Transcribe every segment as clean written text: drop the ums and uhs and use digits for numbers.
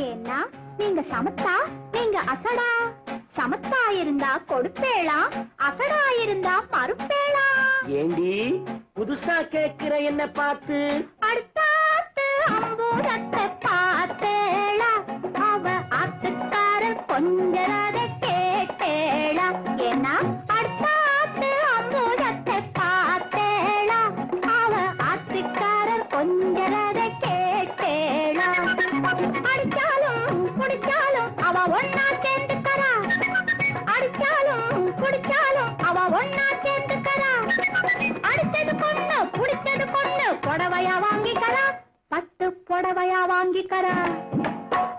ஏன்னா நீங்க சமத்தா, நீங்க அசடா. சமத்தா இருந்தா கொடுப்பேளா, அசடா இருந்தா மறுப்பேளா. ஏண்டி புதுசா கேக்குற என்ன பார்த்து? அடுத்தாத்து அம்பூரத்தை பார்த்தேளா, அவ ஆத்துக்காரர் கொஞ்சரத கேட்டேளா. ஏன்னா அடுத்தாத்து அம்பூரத்தை பார்த்தேளா, அவ ஆத்துக்காரர் கொஞ்சரத கேட்டேளா. அடிச்சாலும் குடிச்சாலும் அவ ஒன்னா சேர்ந்துக்கறா, அடிச்சாலும் குடிச்சாலும் அவ ஒன்னா சேர்ந்துக்கறா. அடிச்சது பொண்ணு புடிச்சது பொண்ணு புடவையா வாங்கிக்கறா, பட்டு புடவையா வாங்கிக்கறா.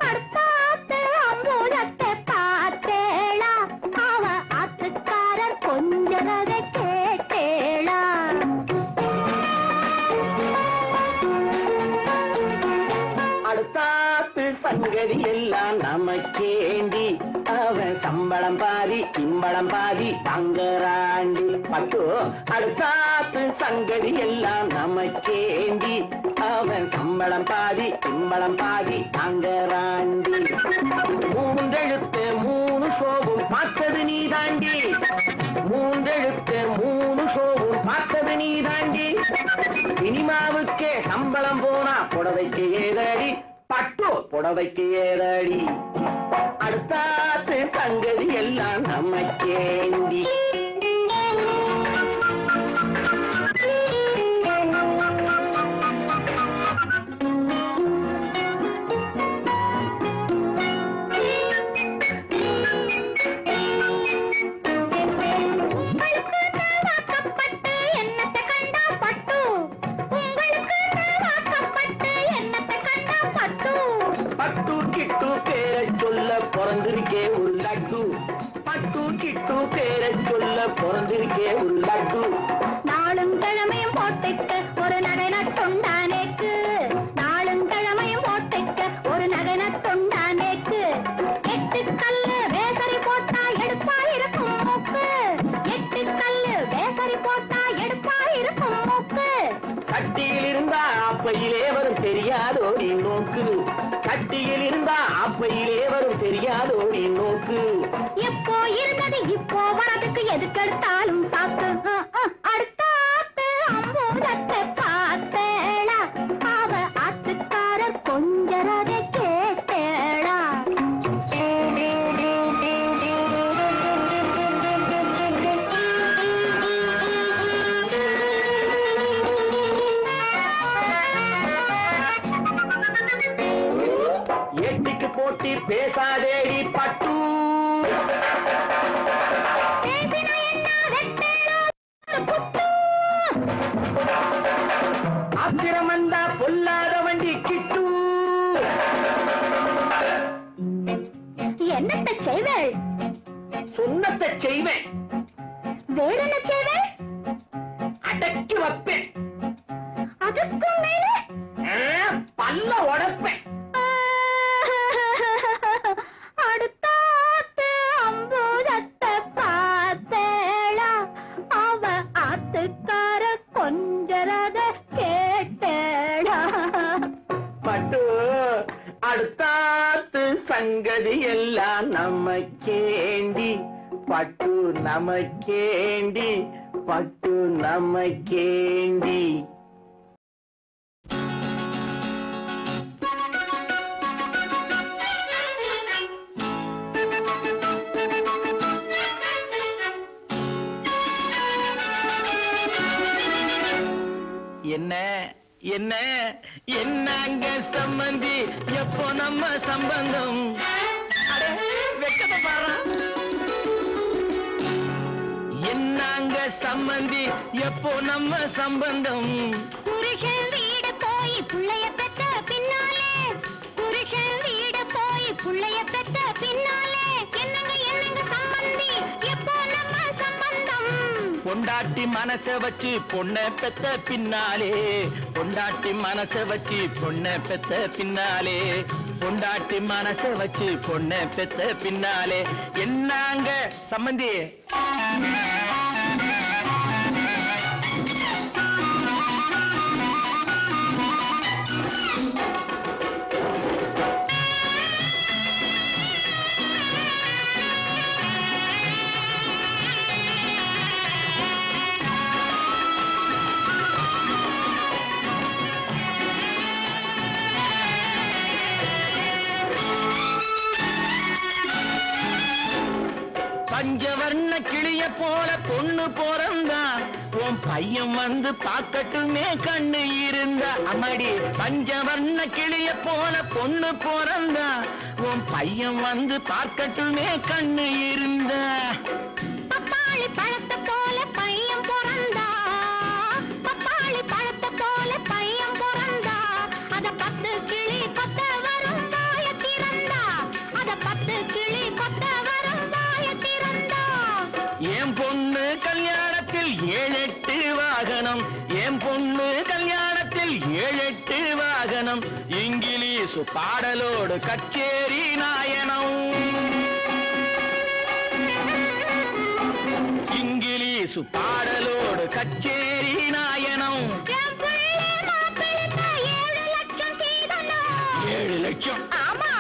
அடுத்தாத்து அம்பூரத்தை பார்த்தேளா, அவ ஆத்துக்காரர் கொஞ்சரத கேட்டேளா. அடுத்தாத்து சங்கதி எல்லாம் நமக்கேண்டி, அவன் சம்பளம் பாதி சிம்பளம் பாதி தங்கராண்டி. பட்டு அடுத்தாத்து சங்கதி எல்லாம் நமக்கேண்டி, அவன் சம்பளம் பாதி சிம்பளம் பாதி தங்கராண்டி. மூன்றெழுத்து மூணு ஷோவும் பார்த்தது நீ தாண்டி, மூன்றெழுத்து மூணு ஷோவும் பார்த்தது நீ தாண்டி. சினிமாவுக்கே சம்பளம் போனா புடவைக்கு ஏதடி, பட்டு புடவைக்கு ஏதடி. அடுத்தாத்து சங்கதி எல்லாம் நமக்கேண்டி. பிறந்திருக்கே ஒரு லட்டு, பட்டு கிட்டு பேரை சொல்ல பிறந்திருக்கே ஒரு லட்டு. நாளும் கிழமையும் போட்டுக்க ஒரு நகை நட்டுண்டானேக்கு, நாளும் கிழமையும் போட்டுக்க ஒரு நகை நட்டுண்டானேக்கு. 8 கல்லு வேசரி போட்டா எடுப்பா இருக்கும் மூக்கு, 8 கல்லு வேசரி போட்டா எடுப்பா இருக்கும் மூக்கு. சட்டியில் இருந்தா அப்பையிலே வரும் தெரியாதோடி நோக்கு, சட்டியில் இருந்தா அப்பையிலே வரும் தெரியாதோடி நோக்கு. எப்போ இருந்தது இப்போ வரதுக்கு எதுக்கெடுத்தாலும் சாக்கு. அடுத்தாத்து அம்பூரத்தை பார்த்தேளா, அவ ஆத்துக்காரர் கொஞ்சரத கேட்டேளா. எட்டிக்கு போட்டி பேசாதேடி பட்டு, ஆத்திரம் வந்தா பொல்லாத வண்டி கிட்டு. என்னத்தை செய்வேள்? சொன்னத்தை செய்வேன், வேற என்ன செய்வேள்? அடக்கி வைப்பேன், அதுக்கும் மேல பல்ல உடைப்பேன். அடுத்தாத்து அம்பூரத்தை பார்த்தேளா, அவ ஆத்துக்கார கொஞ்சரத கேட்டேளா. பட்டு அடுத்தாத்து சங்கதி எல்லாம் நமக்கேண்டி, பட்டு நமக்கேண்டி, பட்டு நமக்கேண்டி. என்ன என்ன என்னங்க சம்பந்தி, எப்போ நம்ம சம்பந்தம்? வெக்கத்தை பாரு. என்னங்க சம்பந்தி, எப்போ நம்ம சம்பந்தம்? புருஷன் வீடு போய் புள்ளைய பெற்ற பின்னாலே, புருஷன் வீடு போய் புள்ளைய பெற்ற பின்னாலே, என்னங்க என்னங்க சம்பந்தி, எப்போ நம்ம சம்பந்தம்? பொண்டாட்டி மனச வச்சு பொண்ணை பெத்த பின்னாலே, பொண்டாட்டி மனச வச்சு பொண்ணை பெத்த பின்னாலே, பொண்டாட்டி மனச வச்சு பொண்ணை பெத்த பின்னாலே. என்னங்க சம்பந்தி? பஞ்சவர்ண கிளிய போல பொண்ணு பிறந்தா உன் பையன் வந்து பார்க்கட்டுமே கண்ணு இருந்தா அம்மாடி பஞ்சவர்ண கிளிய போல பொண்ணு பிறந்தா உன் பையன் வந்து பார்க்கட்டுமே கண்ணு இருந்தா பப்பாளி பழத்தை போல பையன் பிறந்தா பப்பாளி பழத்தை போல பையன் பிறந்தா அத 10 கிளி கொத்த வரும் வாய திறந்தா அத 10 கிளி கொத்த வரும் வாய திறந்தா என் பொண்ணு கல்யாணத்தில் 7-8 வாகனம் என் பொண்ணு கல்யாணத்தில் 7-8 வாகனம் இங்கிலீஷு பாடலோடு கச்சேரி நாயனம் இங்கிலீஷு பாடலோடு கச்சேரி நாயனம் 7 லட்சம் ஆமா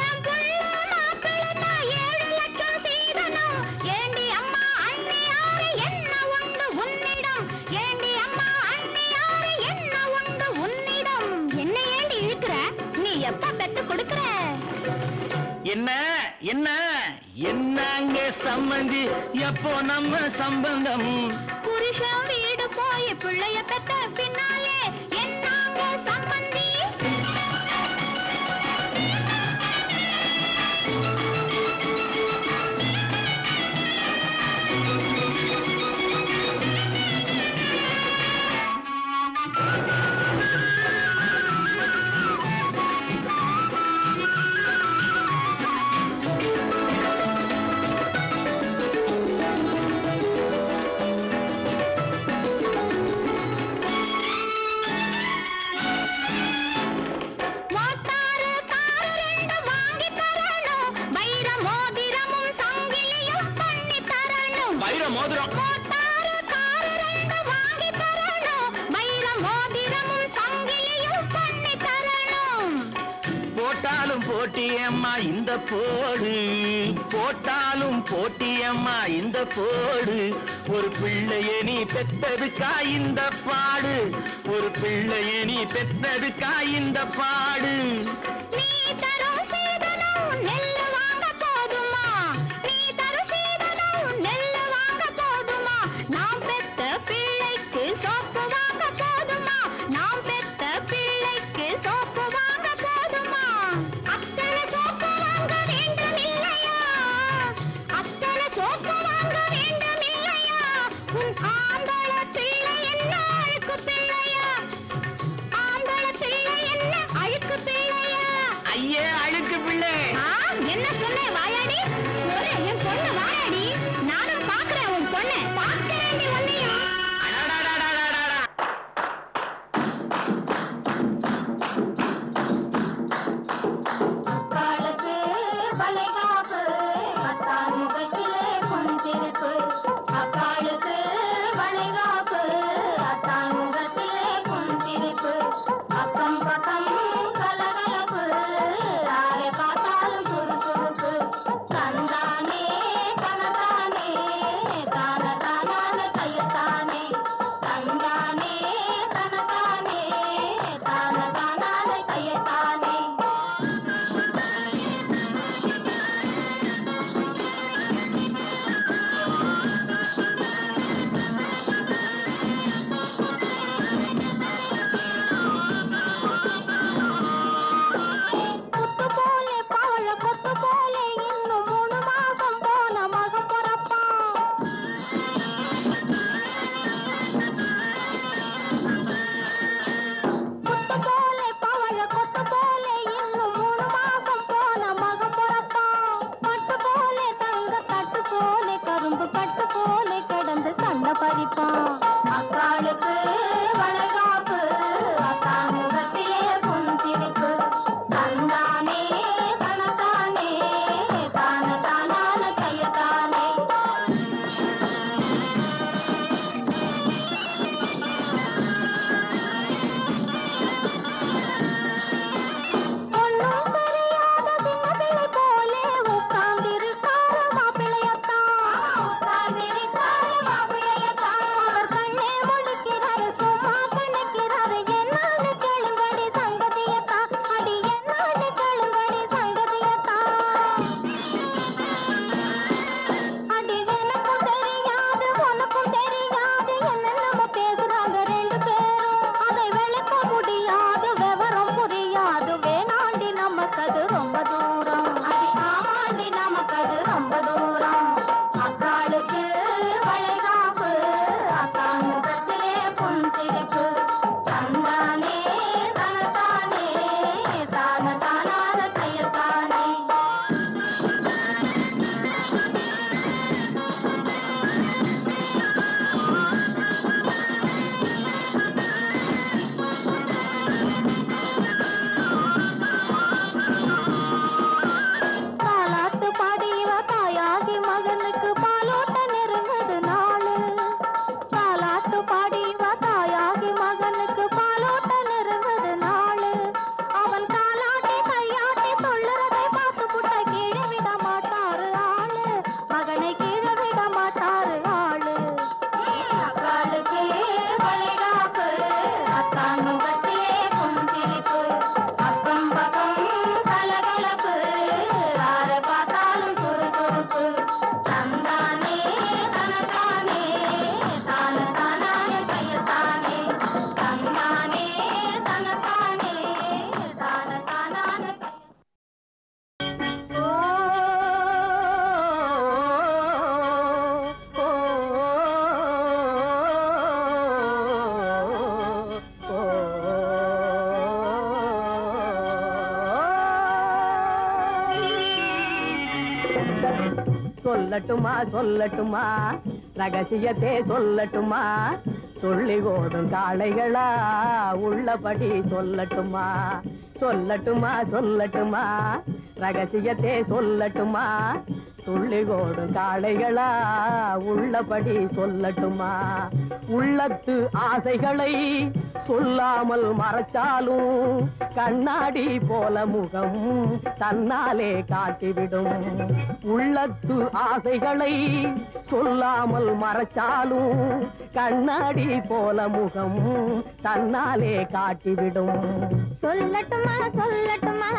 என் புள்ள மாப்பிள்ளை 7 லட்சம் சீதனம் ஏண்டி அம்மா அண்ணியாரு என்ன உண்டு உன்னிடம் ஏண்டி அம்மா அண்ணியாரு என்ன உண்டு உன்னிடம் என்ன ஏண்டி இழுக்கிற நீ எப்ப பெத்து கொடுக்கிற என்ன என்ன என்னங்க சம்பந்தி எப்போ நம்ம சம்பந்தம் புருஷன் வீடு போய் பிள்ளைய பெத்த பின்னாலே என்னங்க சம்பந்தி போட்டாலும் போட்டியம்மா இந்த போடு போட்டாலும் போட்டியம்மா இந்த போடு ஒரு பிள்ளைய நீ பெத்ததுக்கா இந்த பாடு ஒரு பிள்ளைய நீ பெத்ததுக்கா இந்த பாடு நீ தரும் சீதனம் நெல்லு வாங்க போதுமா நீ தரும் சீதனம் நெல்லு வாங்க போதுமா நாம் பெத்த பிள்ளைக்கு சோப்பு வாங்க போதுமா நாம் பெத்த பிள்ளைக்கு சோப்பு வாங்க போதுமா அத்தனை சோப்பு வாங்க வேண்டும் இல்லையா அத்தனை சோப்பு வாங்க வேண்டும் இல்லையா உன் ஆம்பள பிள்ளை என்ன அழுக்கு பிள்ளையா ஆம்பள பிள்ளை என்ன அழுக்கு பிள்ளையா ஐயே அழுக்கு பிள்ளை என்ன சொன்ன வாயாடி ஒரு என் பொண்ணு வாயாடி நானும் பாக்குறேன் உன் பொண்ணு பாக்குறேன் நீ ஒன்னையும் அக்காளுக்கு வளைகாப்பு அத்தாமுகத்திலே புஞ்சிருப்பு அக்காளுக்கு வளைகாப்பு அத்தாமுகத்திலே புஞ்சிருப்பு அக்கம் பக்கம் கலகலப்பு யாரை பார்த்தாலும் சுறுசுறுப்பு தந்தானே தனதானே தான தானான கையத்தானே நமக்கு ரொம்ப தூரம். ஆமாண்டி நமக்கு அது ரொம்ப தூரம். அக்காளுக்கு வளைகாப்பு, அக்கா முகத்திலே புன்சிரிப்பு. தந்தானே தனத்தானே தான தானான கையத்தானே. தாலாட்டு பாடி இவ தாயாகி மகனுக்கு பாலோட்ட நெருங்குது நாளு. தாலாட்டு பாடி இவ தாயாகி மகனுக்கு பாலோட்ட நெருங்குது நாளு. அவன் காலாட்டி கையாட்டி சொல்லுறதை பார்த்து புட்ட கீழே விட மாட்டாரு ஆளு. மகனை கீழே விட மாட்டாரு ஆளு. அக்காளுக்கு வளைகாப்பு, அக்கா முகத்திலே புன்சிரிப்பு. அக்கம் பக்கம் கலகலப்பு, யாரை பார்த்தாலும் சுறுசுறுப்பு. தந்தானே தனத்தானே தான தானான கையத்தானே. தந்தானே தனத்தானே தான தானான கைய. சொல்லட்டுமா சொல்லட்டுமா ரகசியத்தே சொல்லட்டுமா, துள்ளி ஓடும் காளைகளா உள்ளபடி சொல்லட்டுமா. சொல்லட்டுமா சொல்லட்டுமா ரகசியத்தே சொல்லட்டுமா, துள்ளி ஓடும் காளைகளா உள்ளபடி சொல்லட்டுமா. உள்ளத்து ஆசைகளை சொல்லாமல் மறைச்சாலும் கண்ணாடி போல முகம் தன்னாலே காட்டிவிடும். உள்ளத்து ஆசைகளை சொல்லாமல் மறைச்சாலும் கண்ணாடி போல முகம் தன்னாலே காட்டிவிடும். சொல்லட்டுமா சொல்லட்டுமா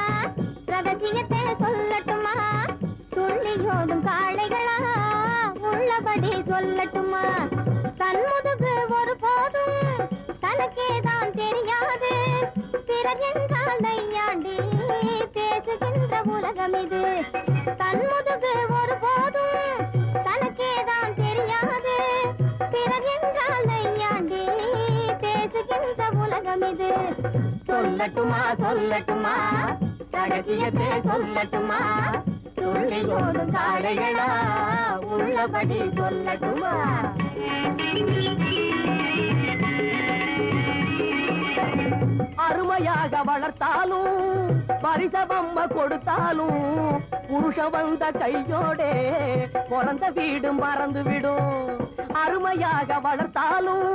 ரகசியத்தை சொல்லட்டுமா, துள்ளியோடும் காளைகளா உள்ளபடி சொல்லட்டுமா. தன்முதுகு ஒரு போதும் தனக்கேதான் தெரியாது, பிறகென்றால் நையாண்டி பேசுகின்ற உலகம் இது. தன்முதுகு ஒரு போதும் தனக்கேதான் தெரியாது, பிறகென்றால் நையாண்டி பேசுகின்ற உலகம் இது. சொல்லட்டுமா சொல்லட்டுமா ரகசியத்தை சொல்லட்டுமா, துள்ளியோடும் காளைகளா உள்ளபடி சொல்லட்டுமா. அருமையாக வளர்த்தாலும் பரிசவம்ம கொடுத்தாலும் புருஷ வந்த கையோடே பிறந்த வீடு மறந்து விடும். அருமையாக வளர்த்தாலும்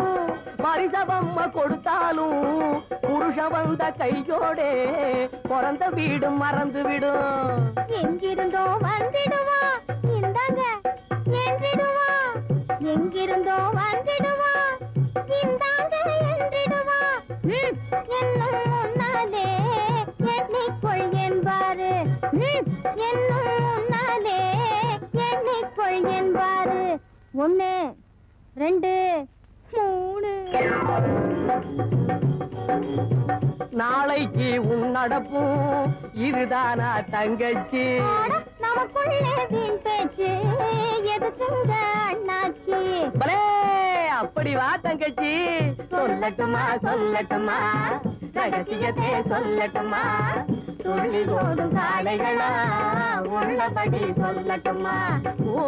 பரிசவம்ம கொடுத்தாலும் புருஷ வந்த கையோடே பிறந்த வீடு மறந்து விடும். எங்கிருந்தோ வந்திடுவா இந்தாங்க என்றிடுவா, எங்கிருந்தோ வந்திடுவா இந்தாங்க என்றிடுவா. என்னும் முன்னாலே எண்ணிக்கொள் என்பாரு, என்னும் முன்னாலே எண்ணிக்கொள் என்பாரு. 1 2 3. நாளைக்கு உன் நடப்பும் இதுதானா தங்கச்சி? நமக்குள்ளே வீண் பேச்சு எதுக்குங்க அண்ணாச்சி? பலே அப்படி வா தங்கச்சி. சொல்லட்டுமா சொல்லட்டுமா ரகசியத்தை சொல்லட்டுமா, துள்ளி ஓடும் காளைகளா உள்ளபடி சொல்லட்டுமா. ஓ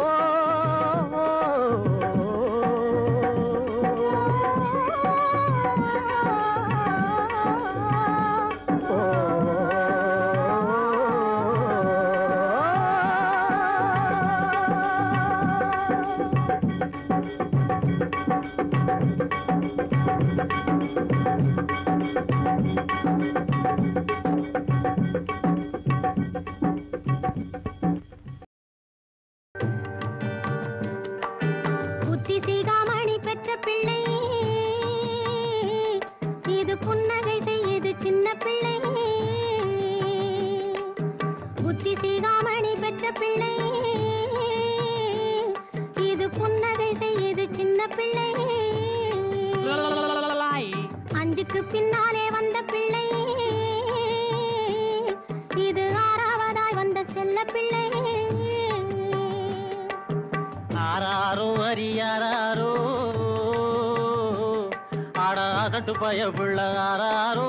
பின்னாலே வந்த பிள்ளை இது பிள்ளை ஆராரோ அரியாரோ ஆடாதட்டு பய பிள்ளை ஆராரோ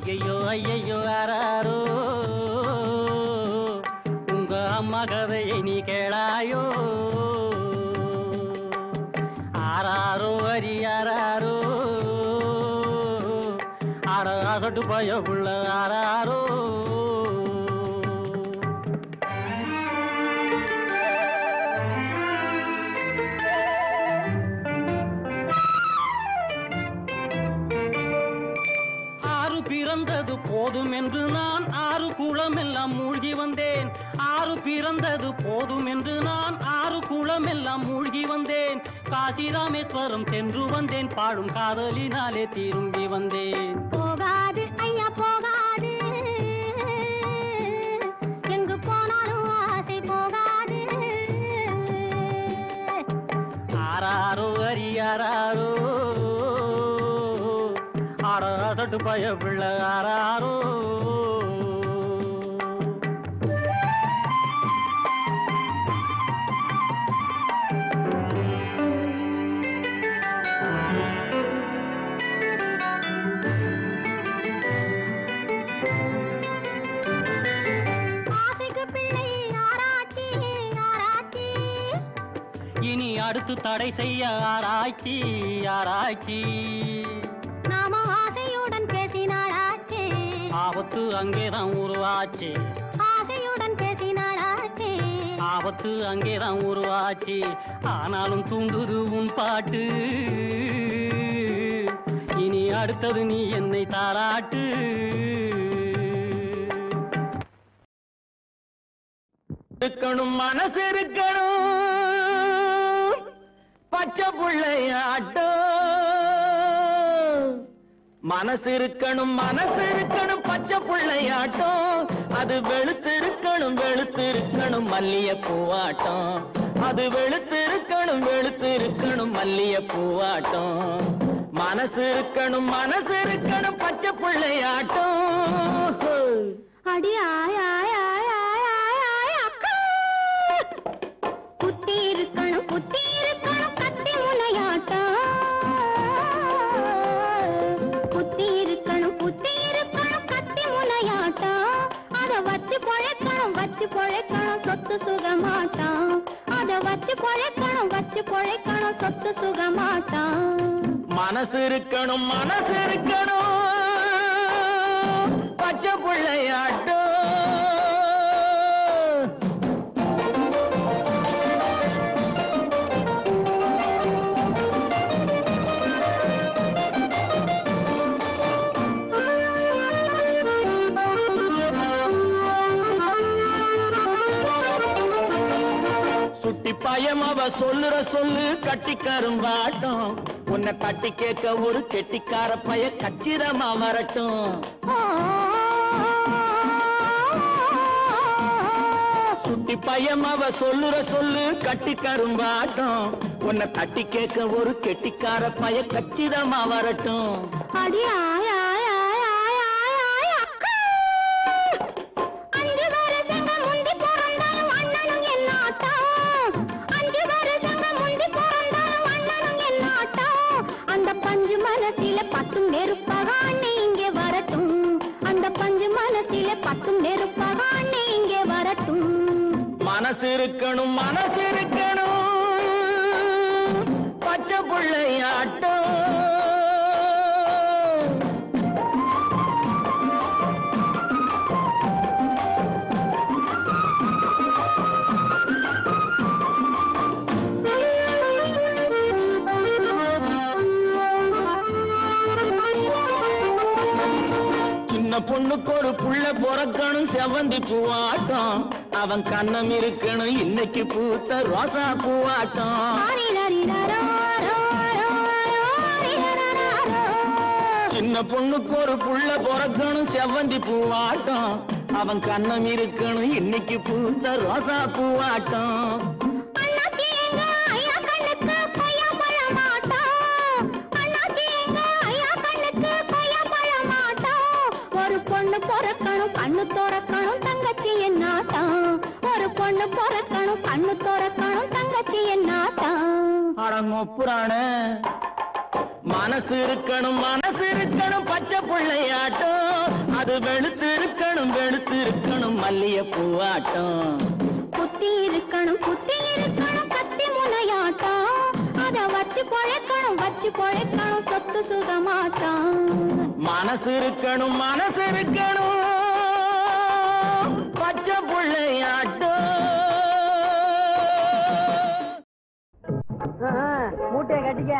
ஐயோ ஐயோ ஆராரோ உங்க அம்மா கதையை நீ கேளாயோ ஆராரோ அரியாரோ ஆடாசட்டு பய புள்ள ஆராரோ பிறந்தது போதும் என்று நான் 6 குளம் எல்லாம் மூழ்கி வந்தேன் 6 பிறந்தது போதும் என்று நான் 6 குளம் எல்லாம் மூழ்கி வந்தேன் காசி ராமேஸ்வரம் சென்று வந்தேன் பாடும் காதலினாலே திரும்பி வந்தேன் போகாது ஐயா போகாது எங்கு போனாலும் ஆசை போகாது ஆராரோ அரியாரோ ஆடாதட்டு பய பிள்ளை ஆராரோ ஆசைக்கு பிள்ளை ஆராய்ச்சி ஆராய்ச்சி இனி அடுத்து தடை செய்ய ஆராய்ச்சி ஆராய்ச்சி நாம ஆசையுடன் பேசினாளாச்சே ஆபத்து அங்கேதான் உருவாச்சு ஆசையுடன் பேசினாளாச்சே ஆபத்து அங்கேதான் உருவாச்சு ஆனாலும் தூண்டுது உன் பாட்டு இனி அடுத்தது நீ என்னை தாராட்டு இருக்கணும் மனசு இருக்கணும் பச்சை புள்ளையாட்டம் மனசு இருக்கணும் பச்சை புள்ளையாட்டம் அது வெளுத்திருக்கணும் மல்லிய பூவாட்டம் அது வெளுத்திருக்கணும் மல்லிய பூவாட்டம் மனசு இருக்கணும் பச்சை புள்ளையாட்டம் அடி ஆய் ஆய் ஆய் ஆய் ஆய் ஆய் அக்கா புத்தி இருக்கணும் கத்தி முனையாட்டம் புத்தி இருக்கணும் கத்தி முனையாட்டம் அதை வச்சு பொழைக்கணும் சொத்து சுகமாட்டம் அதை வச்சு பொழைக்கணும் சொத்து சுகமாட்டம் மனசு இருக்கணும் பச்சை புள்ளையாட்டம் சுட்டி பயம் அவ சொல்லுற சொல்லு கட்டி கரும்பாட்டம் உன்னை தட்டி கேட்க ஒரு கெட்டிக்கார பய கச்சிதமா வரட்டும் சுட்டி பயம் அவ சொல்லுற சொல்லு கட்டி கரும்பாட்டம் உன்னை தட்டி கேட்க ஒரு கெட்டிக்கார பய கச்சிதமா வரட்டும் அடி ஆய் ஆய் ஆய் ஆய் ஆய் ஆய் அக்கா 5 வருஷங்கள் முந்தி பிறந்தாலும் அண்ணனும் என்னாட்டம் 5 வருஷங்கள் முந்தி பிறந்தாலும் அண்ணனும் என்னாட்டம் அந்த பஞ்சு மனசில 10 நெருப்பாக அண்ணே இங்கே வரட்டும் அந்த பஞ்சு மனசில 10 நெருப்பாக அண்ணே இங்கே வரட்டும் மனசு இருக்கணும் பச்சை புள்ளையாட்டம் சின்ன பொண்ணுக்கு ஒரு புள்ள பிறக்கணும் செவந்தி பூவாட்டம் அவன் கண்ணம் இருக்கணும் இன்னைக்கு பூத்த ரோசா பூவாட்டம் சின்ன பொண்ணுக்கு ஒரு புள்ள பிறக்கணும் செவந்தி பூவாட்டம் அவன் கண்ணம் இருக்கணும் இன்னைக்கு பூத்த ரோசா பூவாட்டம் ஒரு பொண்ணு பிறக்கணும் கண்ணு திறக்கணும் தங்கச்சி என்னாட்டம் ஒரு பொண்ணு பிறக்கணும் கண்ணு திறக்கணும் தங்கச்சி என்னாட்டம் அடங்கொப்புறான மனசு இருக்கணும் பச்சை பிள்ளையாட்டம் அது வெளுத்து இருக்கணும் மல்லிய பூவாட்டம் குத்தி இருக்கணும் கத்தி முனையாட்டம் அத வச்சு பொழைக்கணும் சொத்து சுகமாட்டம் மனசு இருக்கணும் பச்சை பிள்ளையாட்டம் மூட்டை கட்டிக்க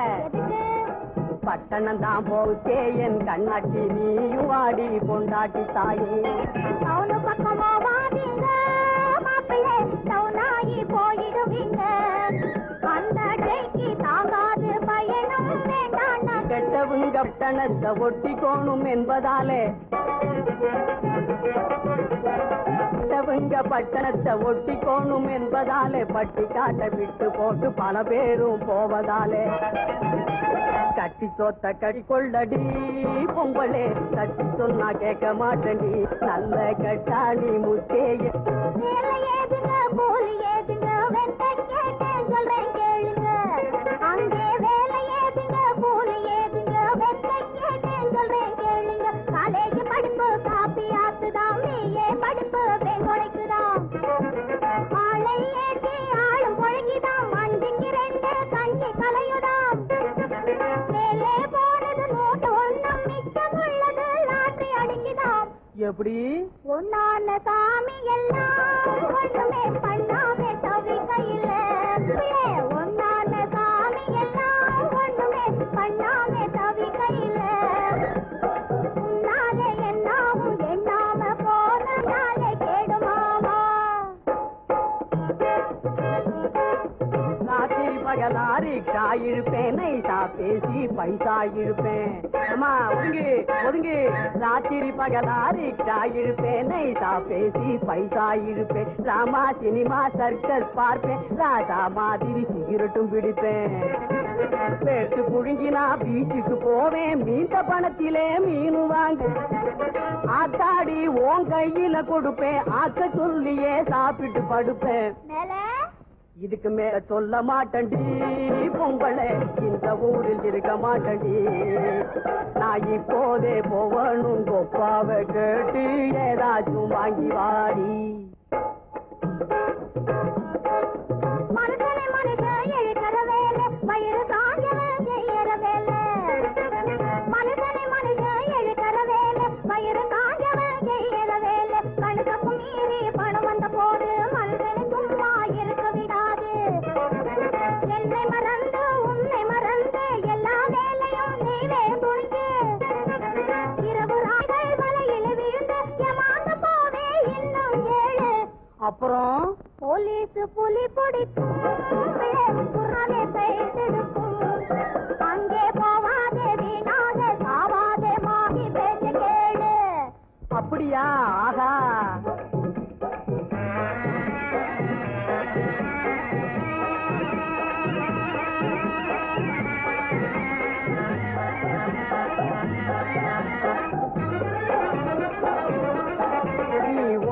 பட்டணம் தான் போச்சே என் கண்ணாட்டி நீயும் வாடி பொண்டாட்டி தாயே அவனு பக்கமா வாதீங்க மாப்பிள்ளை சவுனாயி போயிடுவீங்க அந்த ட்ரெய்க்கு தாங்காது பயணம் வேண்டாம் கெட்டவங்க பட்டணத்தை ஒட்டிக்கோணும் என்பதாலே பட்டணத்தை ஒட்டிக்கோணும் என்பதாலே பட்டி காட்ட விட்டு போட்டு பல பேரும் போவதாலே கட்டி சோத்த கடி கொள்ளடி பொங்கலே கட்டி சொன்னா கேட்க மாட்டேன்டி நல்ல கட்டாளி முத்தேய வேலை ஏதுங்க கூலி ஏதுங்க வெட்ட கேட்டேன் சொல்றேன் கேளுங்க அங்கே வேலை ஏதுங்க கூலி ஏதுங்க வெட்ட கேட்டேன் சொல்றேன் கேளுங்க காலேஜ் படிப்பு காப்பி ஆத்துதான் பிஏ படிப்பு பெங்கொடைக்குதான் ஆளை ஏற்றி ஆளும் பொழகிதான் மஞ்சிக்கு 2 கஞ்சி கலையுதான் வேலை போறது நோட்டு ஒன்றும் மிச்சமுள்ளது லாட்டரி அடிக்குதாம் எப்படி ஒன்னான சாமி எல்லாம் ஒண்ணுமே பண்ணாமே தவிக்கையில ஒன்னான சாமி எல்லாம் ஒண்ணுமே பண்ணாமே தவிக்கையில உன்னாலே என்னாவும் எண்ணாம போனாலே கேடுமாமா ராத்திரி பகலாரி காயிருப்பேன் நைசா பேசி பைசா இருப்பேன் அம்மா ஒதுங்கு ராத்திரி பகலாரி காயிருப்பேன் நைசா பேசி பைசா இருப்பேன் ராமா சினிமா சர்க்கஸ் பார்ப்பேன் ராஜா மாதிரி சிகரெட்டும் பிடிப்பேன் பேட்டு புழுங்கினா பீச்சுக்கு போவேன் மீந்த பணத்திலே மீன் வாங்க ஆத்தாடி உன் கையில கொடுப்பேன் ஆக்க சொல்லியே சாப்பிட்டு படுப்பேன் இதுக்கு மேல சொல்ல மாட்டண்டி பொங்கலை இந்த ஊரில் இருக்க மாட்டண்டி நான் இப்போதே போவனும் கொப்பாவை கேட்டு ஏதாச்சும் வாங்கி வாடி மனுஷனை மனுஷன் எழுக்கிற வேலை வயிறு காஞ்சவன் செய்யற வேலை மனுஷனை மனுஷன் எழுக்கிற வேலை வயிறு காஞ்சவன் செய்யற வேலை கணக்கு மீறி பணம் வந்த போது மனுஷனை சும்மா இருக்க விடாது என்னை மறந்து உன்னை மறந்து எல்லா வேலையும் நீவே துணிச்சு இரவு ராய்கள் வலையில் விழுந்து ஏமாந்து போவே இன்னும் ஏழு அப்புறம் போலீஸ் புலி பிடிக்கும் குர்ரானே கைத்தெடுக்கும் அங்கே போவாதே வீணாக சாவாதே மாகி பேச்ச கேளு அப்படியா ஆகா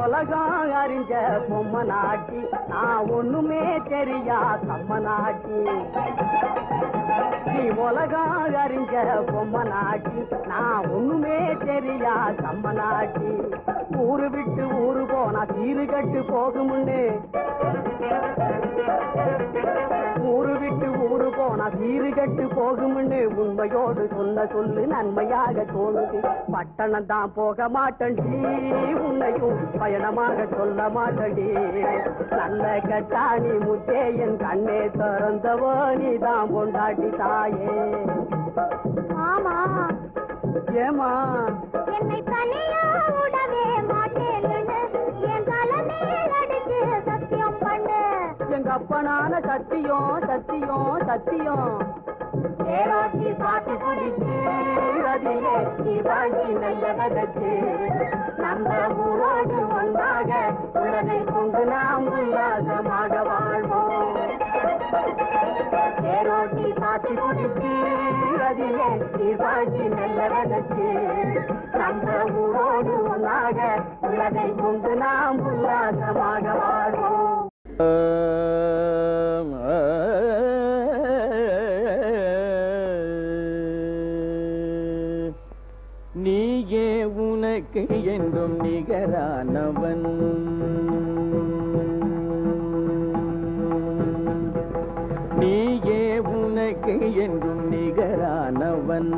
உலகம் அறிஞ்ச பொம்ம நாட்டி நான் ஒண்ணுமே தெரியா கம்ம நாட்டி நீ உலகம் அறிஞ்ச பொம்ம நாட்டி நான் ஒண்ணுமே தெரியா கம்ம நாட்டி ஊரு விட்டு ஊரு போனா சீரு கட்டு போகுமுன்னு ஊரு விட்டு ஊரு போனா சீரு கட்டு போகுமுன்னு உண்மையோடு சொல்ல சொல்லு நன்மையாக தோணுது பட்டணம் தான் போக மாட்டண்டி உன்னையும் பயணமாக சொல்ல மாட்டடி நல்ல கட்டாணி முத்தே என் கண்ணே திறந்தவோ நீதான் பொண்டாட்டி தாயே ஆமா ஏமா என்னை தனியா தகப்பனான சத்தியம் சத்தியம் சத்தியம் ஏராட்டி பாட்டி குடிச்சு அதிலே நீ வாங்கி நல்ல கதச்சு நம்ம ஊரோடு ஒன்றாக உலகை கொண்டு நாம் உல்லாசமாக வாழ்வோம் ஏரோட்டி பாட்டி குடிச்சு அதிலே நீ வாங்கி நல்ல கதச்சு நம்ம ஊரோடு ஒன்றாக உலகை கொண்டு நாம் உல்லாசமாக வாழ்வோம். நீயே உனக்கு என்றும் நிகரானவன் நீயே உனக்கு என்றும் நிகரானவன்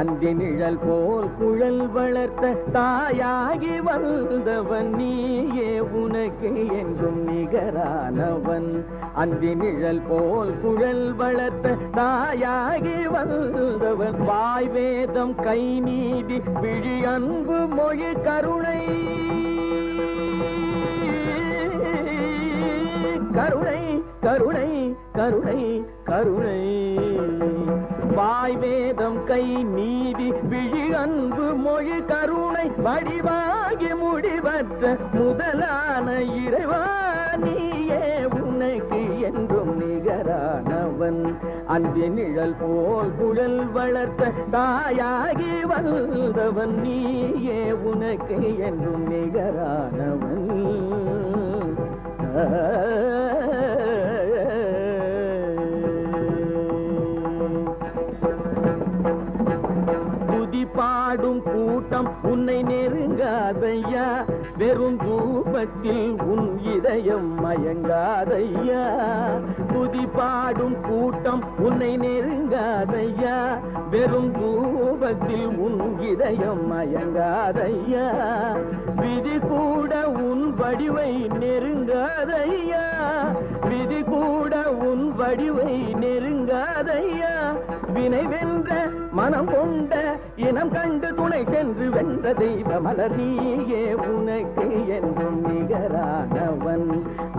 அந்தி நிழல் போல் குழல் வளர்த்த தாயாகி வந்தவன் நீயே உனக்கு என்றும் நிகரானவன் அந்தி நிழல் போல் குழல் வளர்த்த தாயாகி வந்தவன் வாய் வேதம் கை நீதி விழி அன்பு மொழி கருணை கருணை கருணை கருணை கருணை வாய் வேதம் கை நீதி விழி அன்பு மொழி கருணை வடிவாகி முடிவற்ற முதலான இறைவா நீயே உனக்கு என்றும் நிகரானவன் அந்தி நிழல் போல் குழல் வளர்த்த தாயாகி வந்தவன் நீயே உனக்கு என்றும் நிகரானவன். துதி பாடும் கூட்டம் உன்னை நெருங்காதையா வெறும் தூபத்தில் உன் இதயம் மயங்காதையா துதி பாடும் கூட்டம் உன்னை நெருங்காதையா வெறும் தூபத்தில் உன் இதயம் மயங்காதையா விதி கூட உன் வடிவை நெருங்காதையா விதி கூட உன் வடிவை நெருங்காதையா வினை வென்ற மனம் கொண்ட இனம் கண்டு துணை சென்று வென்ற தெய்வ மலர் நீயே உனக்கு என்றும் நிகரானவன்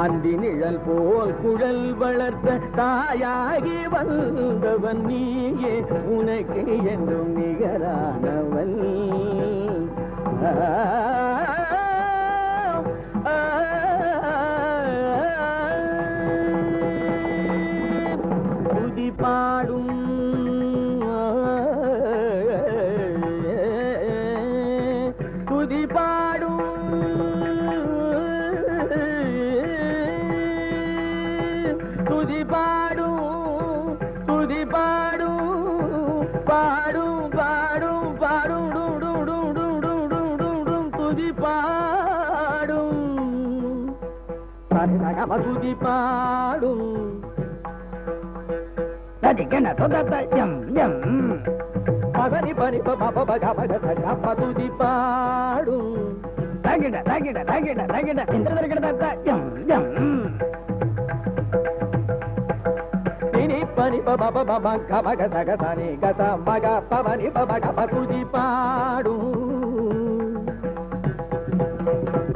அந்தி நிழல் போல் குழல் வளர்த்த தாயாகி வந்தவன் நீயே உனக்கு என்றும் நிகரானவன். துதி பாடும் துதி பாடும் துதி பாடும் துதி பாடும் பாடும் பாடும் பாடும் துதி பாடும் துதி பாடும் பகனி பனி பதுதி பாடும் தகிட தகிட தகிட தகிட இனி பனி பப கமக சகசனி கத மக பவனி பபக பதுதி பாடும்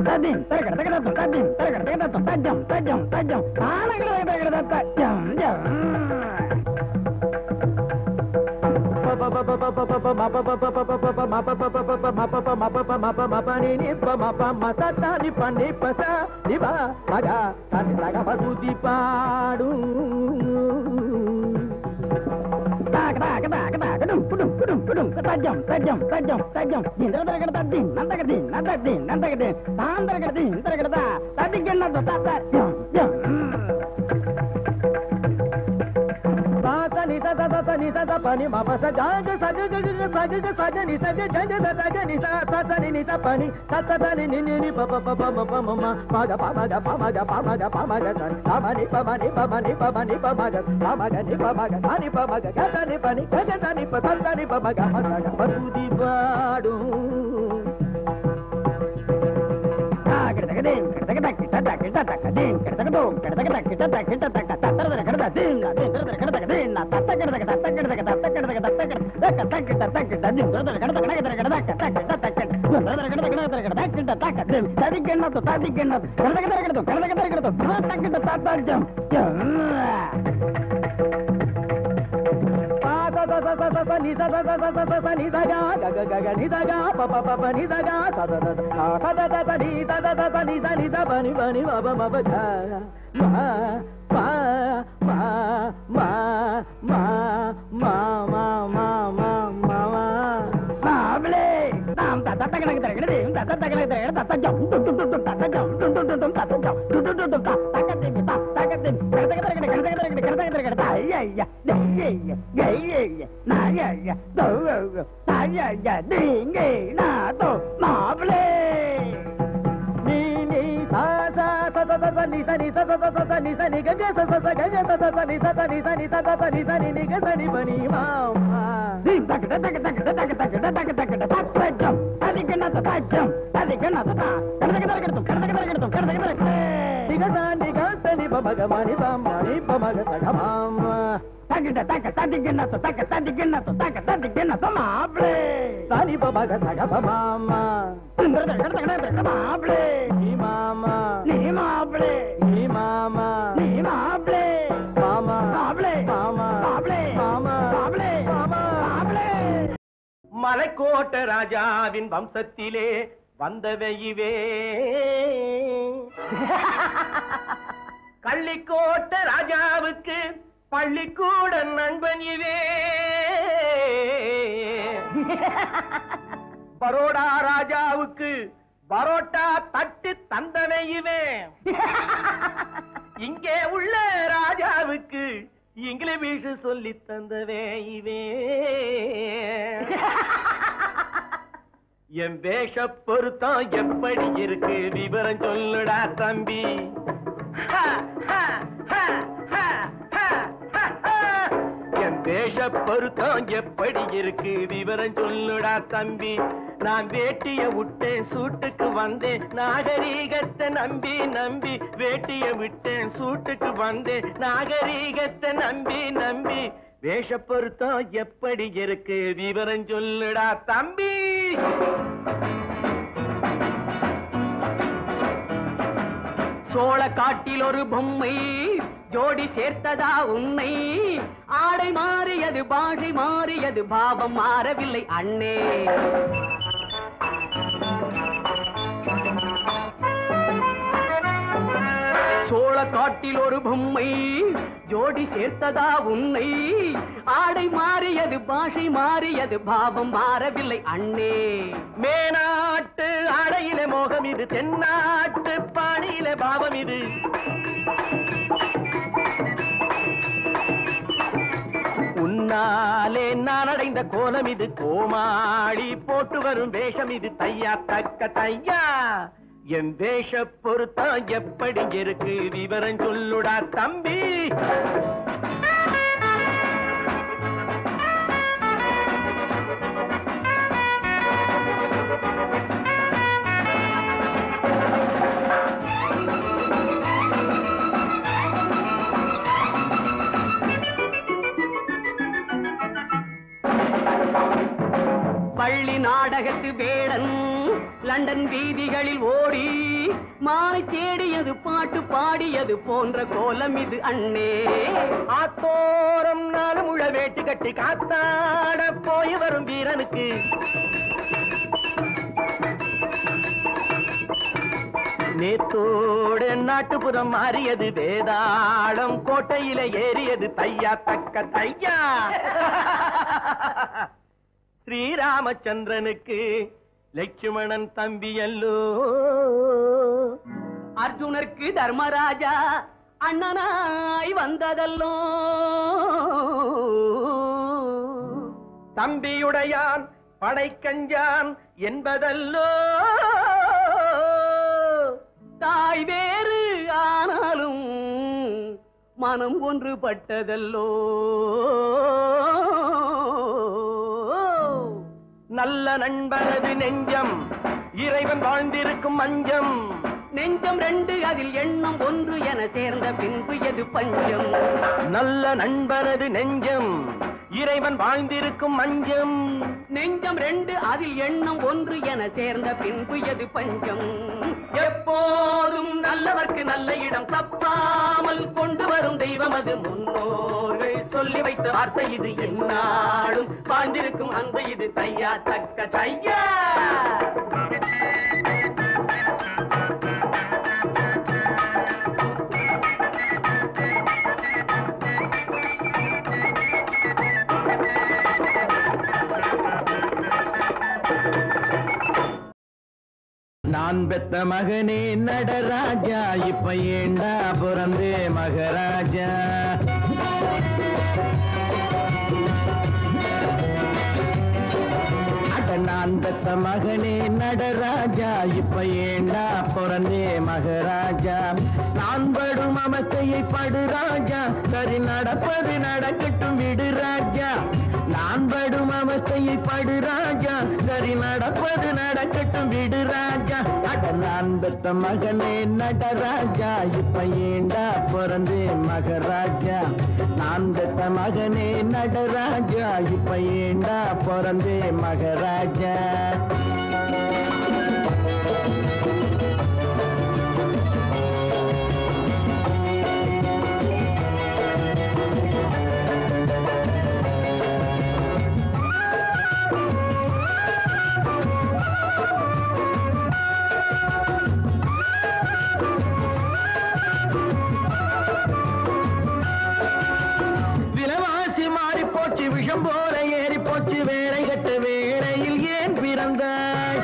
ததிம் தரகட தகட ததிம் தரகட தகட தஜம் தஜம் தஜம் தானகட தகட தஜம் ஜம் pani mama sa jaga saga ni saga jaga saga ni sa sa ni sa pani sa ni ni pa pa pa ma pa ma pa ga pa ma ga pa ma ga pa ma ga pa ma ga sa ma ni pa ma ni pa ma ni pa ma ni pa ma ga pa ma ga ni pa ma ga sa ni pa ma ga ga sa ni pa ni ga sa ni pa sa ni pa ma ga ma sa ga pa tu di paadu மலைக்கோட்ட ராஜாவின் வம்சத்திலே வந்தவையுவே கள்ளிக்கோட்ட ராஜாவுக்கு பள்ளிக்கூட நண்பன் இவே பரோடா ராஜாவுக்கு பரோட்டா தட்டு தந்தனையுவே இங்கே உள்ள ராஜாவுக்கு இங்கிலீஷ் சொல்லி தந்தவே இவே என் வேஷ பொருத்தம் எப்படி இருக்கு விவரம் சொல்லுடா தம்பி என் வேஷ பொருத்தம் எப்படி இருக்கு விவரம் சொல்லுடா தம்பி நான் வேட்டிய விட்டேன் சூட்டுக்கு வந்தேன் நாகரீகத்தை நம்பி நம்பி வேட்டிய விட்டேன் சூட்டுக்கு வந்தேன் நாகரீகத்தை நம்பி நம்பி வேஷ பொருத்தம் எப்படி இருக்கு விவரம் சொல்லுடா தம்பி சோழ காட்டில் ஒரு பொம்மை ஜோடி சேர்த்ததா உன்னை ஆடை மாறியது பாஷை மாறியது பாவம் மாறவில்லை அண்ணே சோழ காட்டில் ஒரு பொம்மை ஜோடி சேர்த்ததா உன்னை ஆடை மாறியது பாஷை மாறியது பாவம் மாறவில்லை அண்ணே மேனாட்டு ஆடையில மோகம் இது தென்னாட்டு பாணியில பாவம் இது உன்னாலே நான் அடைந்த கோலம் இது கோமாளி போட்டு வரும் வேஷம் இது தையா தக்க தையா என் வேஷ பொருத்தம் எப்படி இருக்கு விவரம் சொல்லுடா தம்பி பள்ளி நாடகத்து வேடன் லண்டன் வீதிகளில் ஓடி மாலை தேடியது பாட்டு பாடியது போன்ற கோலம் இது அண்ணே ஆத்தோரம் நாலு முழ வேட்டு கட்டி காத்தாட போய் வரும் வீரனுக்கு நேத்தோடு நாட்டுப்புறம் மாறியது வேதாளம் கோட்டையில ஏறியது தையா தக்க தையா ஸ்ரீராமச்சந்திரனுக்கு லட்சுமணன் தம்பி அல்லோ அர்ஜுனருக்கு தர்மராஜா அண்ணனாய் வந்ததல்லோ தம்பியுடையான் படைக்கஞ்சான் என்பதல்லோ தாய் வேறு ஆனாலும் மனம் ஒன்றுபட்டதல்லோ நல்ல நண்பனது நெஞ்சம் இறைவன் வாழ்ந்திருக்கும் மஞ்சம் நெஞ்சம் ரெண்டு அதில் எண்ணம் ஒன்று என சேர்ந்த பின்பு எது பஞ்சம் நல்ல நண்பனது நெஞ்சம் இறைவன் வாழ்ந்திருக்கும் மஞ்சம் நெஞ்சம் உள்ளம் ரெண்டு அதில் எண்ணம் ஒன்று என சேர்ந்த பின்பு எது பஞ்சம் எப்போதும் நல்லவர்க்கு நல்ல இடம் தப்பாமல் கொண்டு வரும் தெய்வம் அது முன்னோர்கள் சொல்லி வைத்த வார்த்தை இது என்னாலும் வாழ்ந்திருக்கும் அந்த இது தையா தக்க தையா நான் பெத்த மகனே நடராஜா இப்ப ஏண்டா பிறந்தே மகராஜா நான் பெத்த மகனே நடராஜா இப்ப ஏண்டா பிறந்தே மகராஜா நான் படும் அவஸ்தையை படு ராஜா சரி நடப்பது நடக்கட்டும் விடு ராஜா நான் படும் அவஸ்தையை படு ராஜா சரி நடப்பது நடக்கட்டும் விடு ராஜா நான் பெத்த மகனே நடராஜா இப்ப ஏண்டா பிறந்தே மகராஜா நான் பெத்த மகனே நடராஜா இப்ப ஏண்டா பிறந்தே மகராஜா விஷம் போல ஏறி போச்சு வேலை கட்ட வேளையில் ஏன் பிறந்தாய்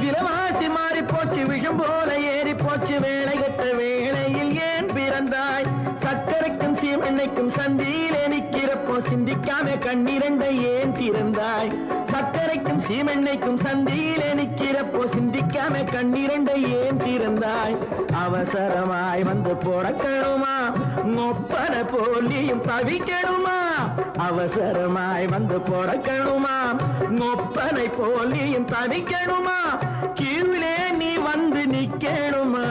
விலவாசி மாறி போச்சு விஷம் போல ஏறி போச்சு வேலை கட்ட வேளையில் ஏன் பிறந்தாய் சக்கரைக்கும் சீமெண்ணைக்கும் சந்தியிலே நிற்கிறப்போ சிந்திக்காம கண்ணிரண்டை ஏன் திறந்தாய் சக்கரைக்கும் சீமெண்ணைக்கும் சந்தியிலே நிற்கிறப்போ சிந்திக்காம கண்ணிரண்டை ஏன் திறந்தாய் அவசரமாய் வந்து போறக்கணுமா மொப்பன போலியும் தவிக்கணுமா அவசரமாய் வந்து போறக்கணுமா மொப்பனை போலியும் தவிக்கணுமா கீழே நீ வந்து நிக்கணுமா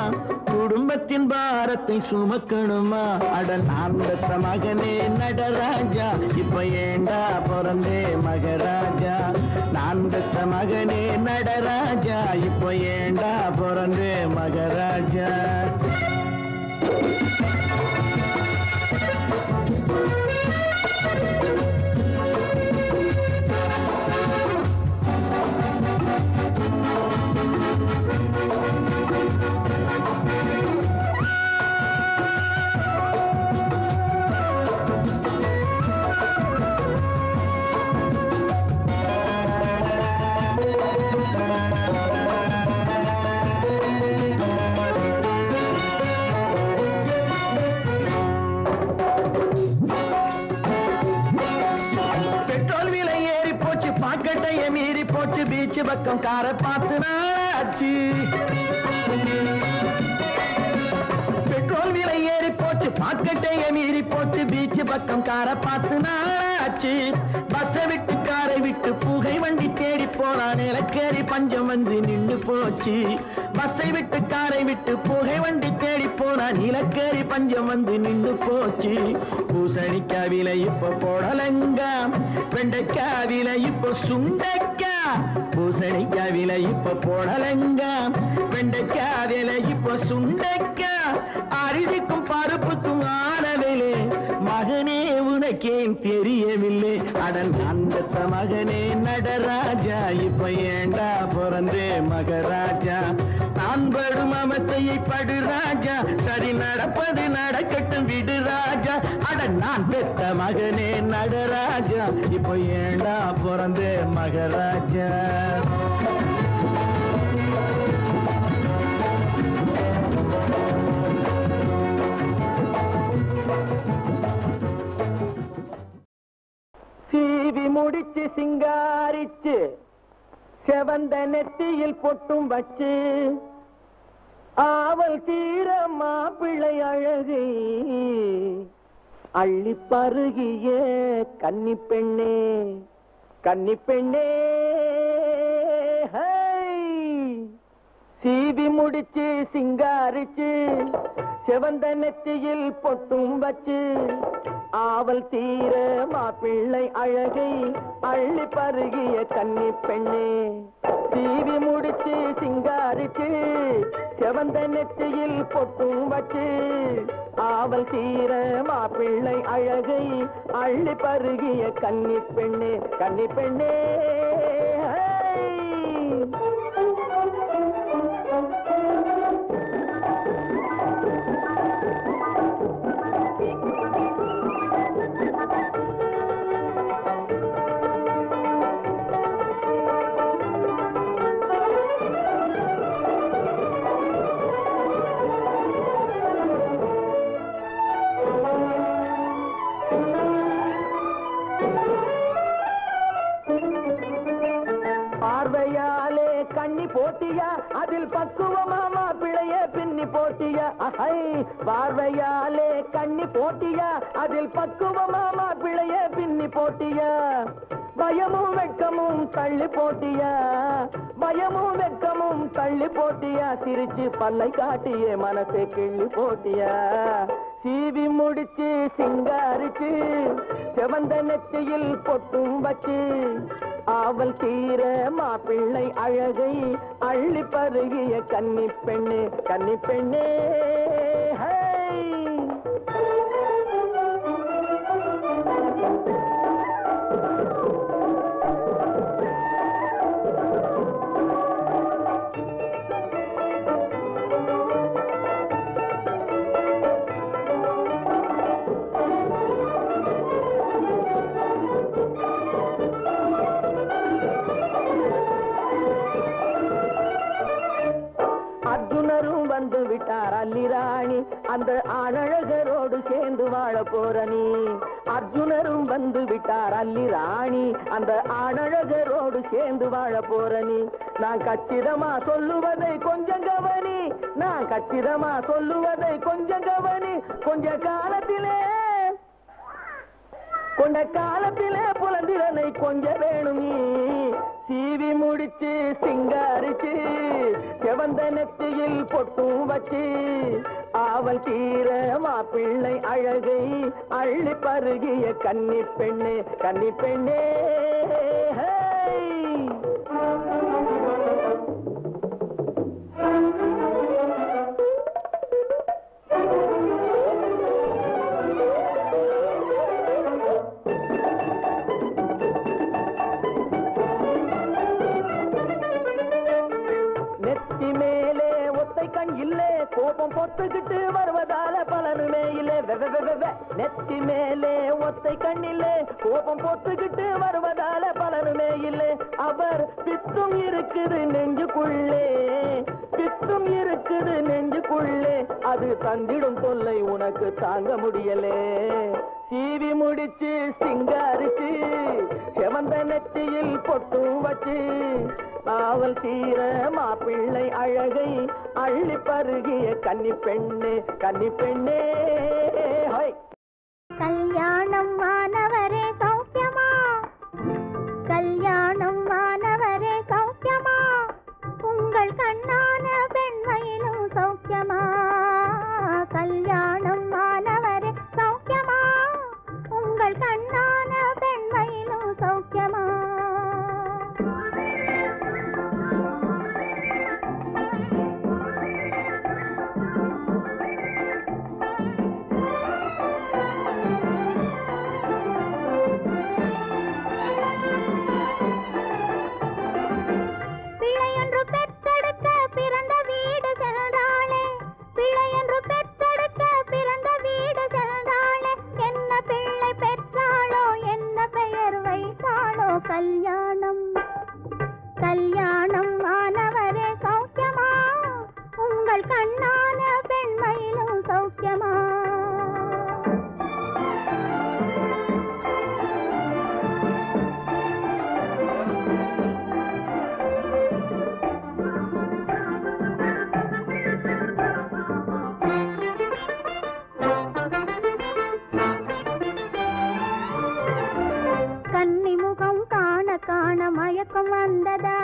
குடும்பத்தின் பாரத்தை சுமக்கணுமா அட நான் பெத்த மகனே நடராஜா இப்ப ஏண்டா பிறந்தே மகராஜா நான் பெத்த மகனே நடராஜா இப்ப ஏண்டா பிறந்தே மகராஜா பீச்சு பக்கம் காரை பார்த்து நாளாச்சு பெட்ரோல் விலை ஏறி போச்சு பாக்கெட்டைய மீறி போச்சு பீச்சு பக்கம் காரை பார்த்து நாளாச்சு பஸ்ஸை விட்டு காரை விட்டு புகை வண்டி தேடி போனா நிலக்கேறி பஞ்சம் வந்து நின்று போச்சு பஸ்ஸை விட்டு காரை விட்டு புகை வண்டி தேடி போனா நிலக்கேறி பஞ்சம் வந்து நின்று போச்சு பூசணிக்காய் விலை இப்ப போடலங்க வெண்டைக்காய் விலை இப்ப சுண்டைக்கா பூசணிக்காய் விலை இப்ப போடலங்க வெண்டைக்காய் விலை இப்ப சுண்டைக்கா அரிசிக்கும் பருப்புக்கும் ஆனவில்லை மகனே உனக்கேன் தெரியவில்லை அடன் அந்த மகனே நடராஜா இப்ப ஏண்டா பிறந்தே மகராஜா நான் படும் அவத்தையை படு ராஜா சரி நடப்பது நடக்கட்டும் விடு ராஜா அடன் நான் பெத்த மகனே நடராஜா இப்ப ஏண்டா பிறந்தே மகராஜா சீவி முடிச்சு சிங்காரிச்சு செவந்த நெத்தியில் பொட்டும் வச்சு ஆவல் தீர மாப்பிள்ளை அழகை அள்ளி பருகிய கன்னி பெண்ணே கன்னி பெண்ணே சீவி முடிச்சு சிங்காரிச்சு செவந்த நெத்தியில் பொட்டும் வச்சு ஆவல் தீர மாப்பிள்ளை அழகை அள்ளி பருகிய கன்னி பெண்ணே தீவி முடிச்சு சிங்காரிச்சு செவந்த நெற்றியில் பொட்டும் வச்சு ஆவல் தீர மாப்பிள்ளை அழகை அள்ளி பருகிய கன்னி பெண்ணே கன்னி பெண்ணே பார்வையாலே கண்ணி போட்டியா அதில் பக்குவமா மாப்பிள்ளைய பின்னி போட்டியா பார்வையாலே கண்ணி போட்டியா அதில் பக்குவமா மாப்பிள்ளைய பின்னி போட்டியா பயமும் வெட்கமும் தள்ளி போட்டியா பயமும் வெட்கமும் தள்ளி போட்டியா சிரிச்சு பல்லை காட்டிய மனசை கிள்ளி போட்டியா சீவி முடிச்சு சிங்காரிச்சு செவந்த நெற்றியில் பொட்டும் வச்சு ஆவல் தீர மாப்பிள்ளை அழகை அள்ளி பருகிய கன்னி பெண்ணே கன்னி பெண்ணே அர்ஜுனரும் வந்து விட்டார் அல்லிராணி அந்த ஆணழகரோடு சேர்ந்து வாழ போற நீ அர்ஜுனரும் வந்து விட்டார் அல்லிராணி அந்த ஆணழகரோடு சேர்ந்து வாழ போற நீ நான் கச்சிதமா சொல்லுவதை கொஞ்சம் கவனி நான் கச்சிதமா சொல்லுவதை கொஞ்சம் கவனி கொஞ்ச காலத்திலே புலந்திரனை கொஞ்சம் வேணும் நீ சீவி முடிச்சு சிங்காரிச்சு செவந்த நெத்தியில் பொட்டும் வச்சு ஆவல் தீர மாப்பிள்ளை அழகை அள்ளி பருகிய கன்னி பெண்ணே கன்னி பெண்ணே நெத்தி மேலே ஒத்தை கண் இல்லே கோபம் பொத்துக்கிட்டு வருவதால பலனுமே இல்லே நெத்தி மேலே ஒத்தை கண் இல்லே கோபம் பொத்துக்கிட்டு வருவதால பலனுமே இல்லே அவர் பித்தும் இருக்குது நெஞ்சுக்குள்ளே பித்தும் இருக்குது நெஞ்சுக்குள்ளே அது தந்திடும் தொல்லை உனக்கு தாங்க முடியலே சீவி முடிச்சு சிங்காரிச்சு செவந்த நெத்தியில் பொட்டும் வச்சு ஆவல் தீர மாப்பிள்ளை அழகை அள்ளி பருகிய கன்னி பெண்ணே கன்னி பெண்ணே கல்யாணம் மாணவரே சௌக்கியமா கல்யாணம் மாணவரே சௌக்கியமா உங்கள் கண்ணான பெண்மையிலும் சௌக்கியமா கல்யாணம் மாணவரே சௌக்கியமா உங்கள் கண்ணான பெண்மையிலும் சௌக்கியமா கல்யாணம் மாணவரே சௌக்கியமா உங்கள் கண்ணான பெண்மையிலும் சௌக்கியமா கன்னிமுகம் காண காண மயக்கம் வந்ததா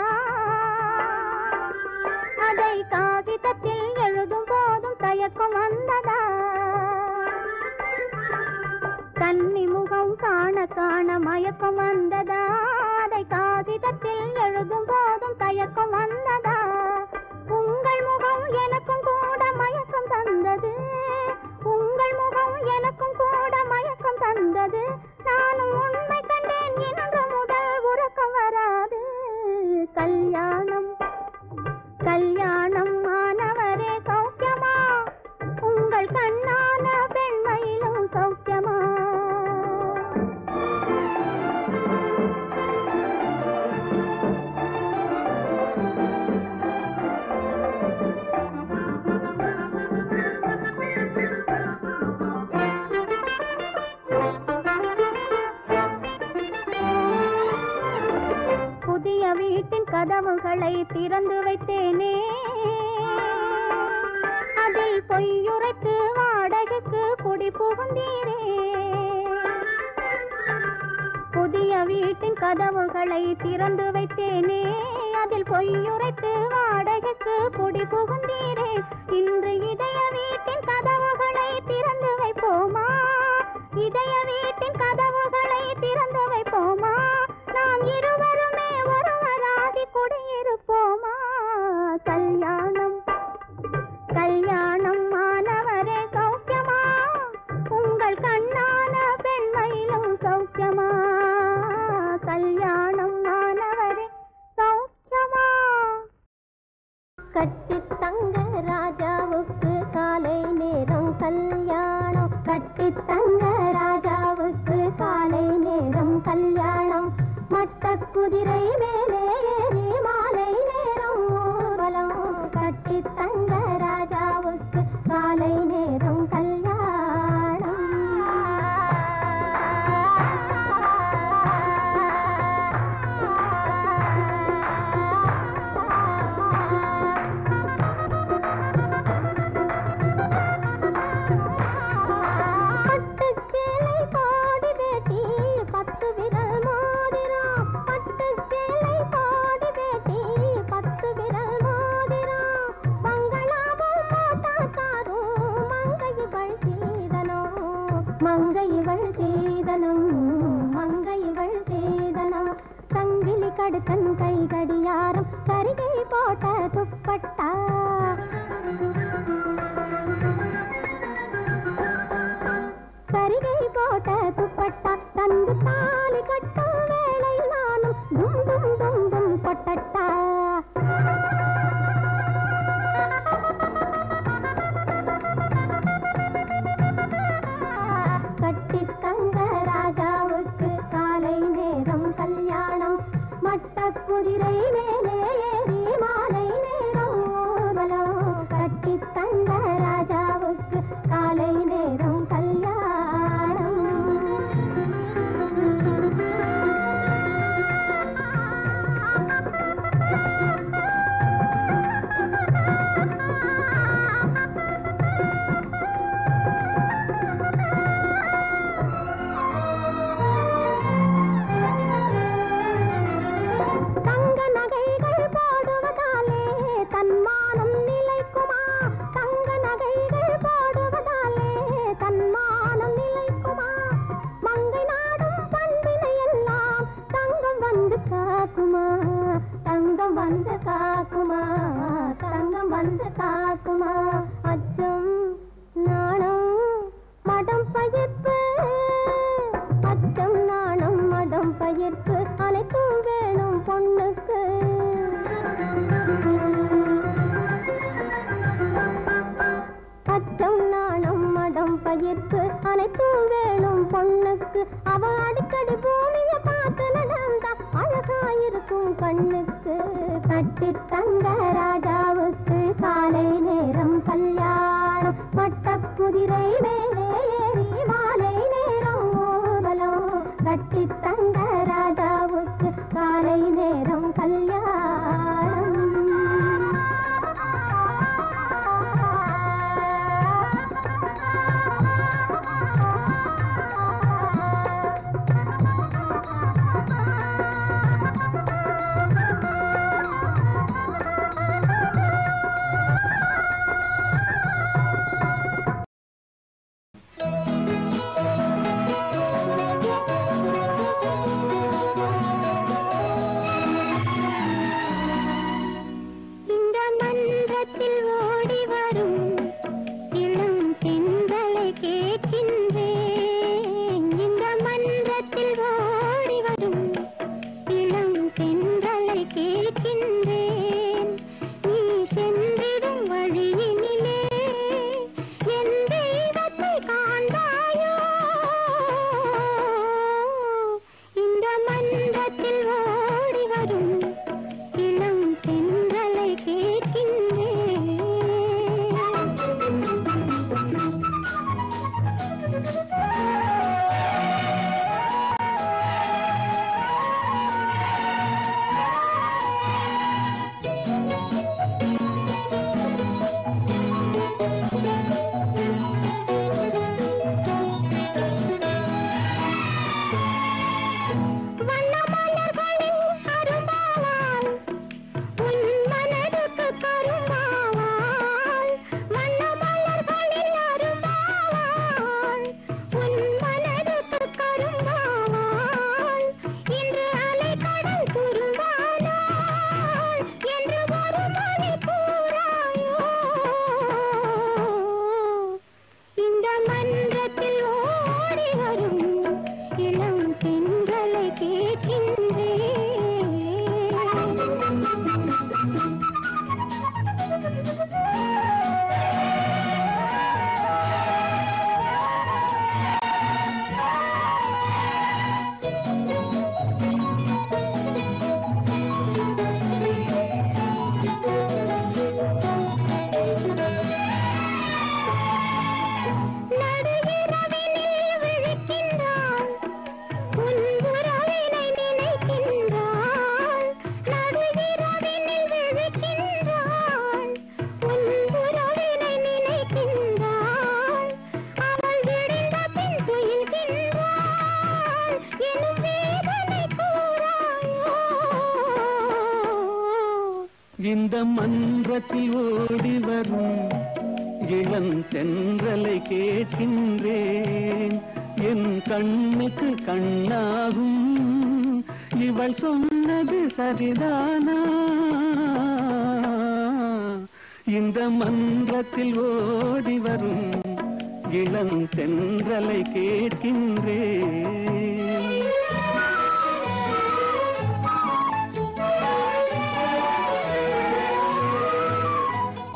அதை காகிதத்தில் எழுதும் போதும் தயக்கம் வந்ததா காண மயக்கம் வந்ததா அதை காகிதத்தில் எழுதும் போதும் தயக்கம் வந்ததா உங்கள் முகம் எனக்கும் கூட மயக்கம் தந்தது உங்கள் முகம் எனக்கும் கூட மயக்கம் தந்தது நானும் உண்மை கண்டேன் இன்று முதல் உறக்கம் வராது கல்யாணம் கல்யாணம் ஆனவரே சௌக்கியமா உங்கள் கண்ணான பெண்மையிலும் சௌக்கியமா புதிய வீட்டின் கதவுகளை திறந்து வைத்தேனே அதில் பொய்யுரைத்து வாடகைக்கு குடி புகுந்தீரே புதிய வீட்டின் கதவுகளை திறந்து வைத்தேனே அதில் பொய்யுரைத்து வாடகைக்கு குடி புகுந்தீரே இன்று இதய வீட்டின் கதவுகளை திறந்து வைப்போமா இதய வீட்டின் கதவுகளை திறந்து வைப்போமா நாம் இருவருமே ஒருவராகி குடியிருப்போமா கல்யாணம் கல்யாணம் ஆனவரே சௌக்கியமா உங்கள் கண்ணான பெண்மையிலும் சௌக்கியமா கல்யாணம் ஆனவரே சௌக்கியமா கட்டி தங்க ராஜாவுக்கு காலை நேரம் கல்யாணம் கட்டி தங்க ராஜாவுக்கு காலை நேரம் கல்யாணம் மட்ட குதிரை மேலே ஏறி மாலை நேரம் ஊர்வலம் கட்டி தங்க ராஜாவுக்கு காலை நேரம் கல்யாணம் பட்டுச்சேலை பாடி வேட்டி பத்து விரல் மோதிரம் பட்டுச்சேலை பாடி வேட்டி பத்து விரல் மோதிரம் மங்களாவும் மாட்டாக்காரும் மங்கையிவள் சீதனம் மங்கையிவள் சீதனம் மங்கையிவள் சீதனம் சங்கிலி கடுக்கன் கை கடியாரம் சரிகை போட்ட துப்பட்டா சரிகை போட்ட துப்பட்டா தந்து தாலி கட்டும் வேளை நானும் டும் டும் டும் டும் கொட்டட்டா கட்டி தங்க ராஜாவுக்கு காலை நேரம் கல்யாணம் மட்ட குதிரை மேலே ஏறி மாலை நேரம் ஊர்வலம் கட்டி தங்க ராஜாவுக்கு காலை நேரம் கல்யாணம் தங்க நகைகள் போடுவதாலே தன்மானம் நிலைக்குமா தங்க நகைகள் போடுவதாலே தன்மானம் நிலைக்குமா மங்கை நாடும் பண்பினை எல்லாம் தங்கம் வந்து காக்குமா தங்கம் வந்து காக்குமா தங்கம் வந்து காக்குமா அச்சம் நாணம் மடம் பயிர்ப்பு அச்சம் நாணம் மடம் பயிர்ப்பு அனைத்தும் வேணும் பொண்ணுக்கு அச்சம் நாணம் மடம் பயிர்ப்பு அனைத்தும் வேணும் பொண்ணுக்கு அவ அடிக்கடி பூமியை பார்த்து நடந்தா அழகாயிருக்கும் கண்ணுக்கு கட்டி தங்க ராஜாவுக்கு காலை நேரம் கல்யாணம் மட்ட குதிரை மேலே ஏறி மாலை நேரம் ஊர்வலம் கட்டி தங்க ராஜாவுக்கு காலை நேரம் கல்யாணம் இந்த மன்றத்தில் ஓடி வரும் இளம் தென்றலை கேட்கின்றேன். என் கண்ணுக்கு கண்ணாகும் இவள் சொன்னது சரிதானா? இந்த மன்றத்தில் ஓடி வரும் இளம் தென்றலை கேட்கின்றேன்.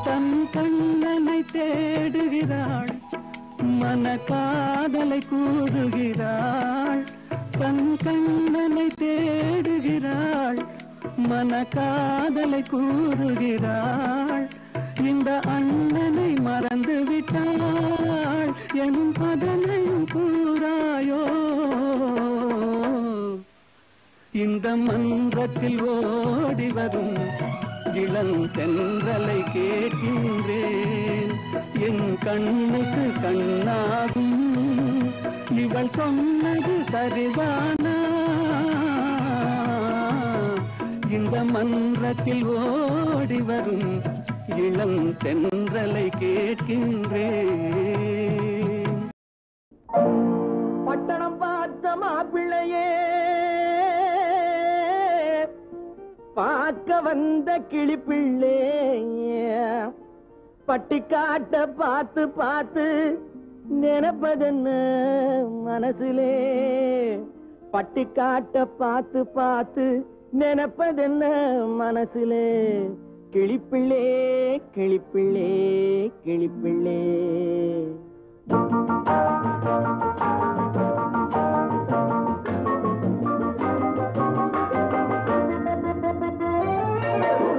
தன் கண்ணனை தேடுகிறாள், மன காதலை கூறுகிறாள். தன் கண்ணனை தேடுகிறாள், மன காதலை கூறுகிறாள். இந்த அண்ணனை மறந்து விட்டாள் எனும் அதனையும் கூறாயோ? இந்த மன்றத்தில் ஓடி வரும் இளம் தென்றலை கேட்கின்றேன். என் கண்ணுக்கு கண்ணாகும் இவள் சொன்னது சரிதானா? இந்த மன்றத்தில் ஓடி வரும் இளம் தென்றலை கேட்கின்றேன். பட்டணம் பார்த்த மாப்பிள்ளையே, பார்க்க வந்த கிளிப்பிள்ளே, பட்டிக்காட்ட பார்த்து பார்த்து நினைப்பதென்ன மனசுலே? பட்டிக்காட்ட பார்த்து பார்த்து நினைப்பதென்ன மனசுலே? கிளிப்பிள்ளே கிளிப்பிள்ளே கிளிப்பிள்ளே.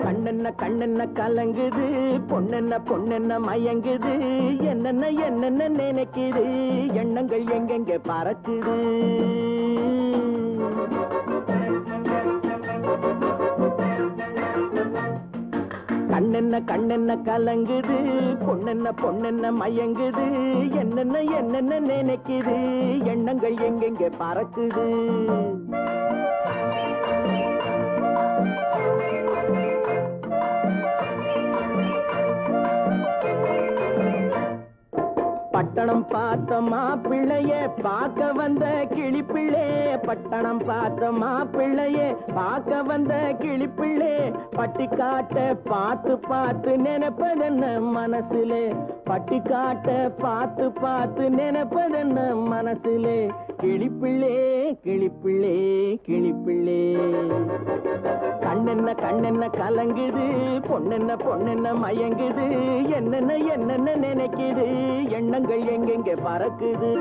கண்ணென்ன கண்ணென்ன கலங்குது, பொண்ணென்ன பொண்ணென்ன மயங்குது, என்னென்ன என்னென்ன நினைக்குது, எண்ணங்கள் எங்கெங்க பறக்குது. கண்ணென்ன கண்ணென்ன கலங்குது, பொண்ணென்ன பொண்ணென்ன மயங்குது, என்னென்ன என்னென்ன நினைக்குது, எண்ணங்கள் எங்கெங்க பறக்குது. பட்டணம் பார்த்த மாப்பிள்ளைய பார்க்க வந்த கிளிப்பிள்ளே, பட்டணம் பார்த்த மாப்பிள்ளைய பார்க்க வந்த கிளிப்பிள்ளே, பட்டிக்காட்ட பார்த்து பார்த்து நினைப்பதென்ன மனசுலே? பட்டிக்காட்ட பார்த்து பார்த்து நினைப்பதென்ன மனசுலே? கிளிப்பிள்ளே கிளிப்பிள்ளே கிளிப்பிள்ளே. கண்ணென்ன கண்ணென்ன கலங்குது, பொண்ணென்ன பொண்ணென்ன மயங்குது, என்னென்ன என்னென்ன நினைக்குது, எண்ணங்கள் எங்கெங்க பறக்குது.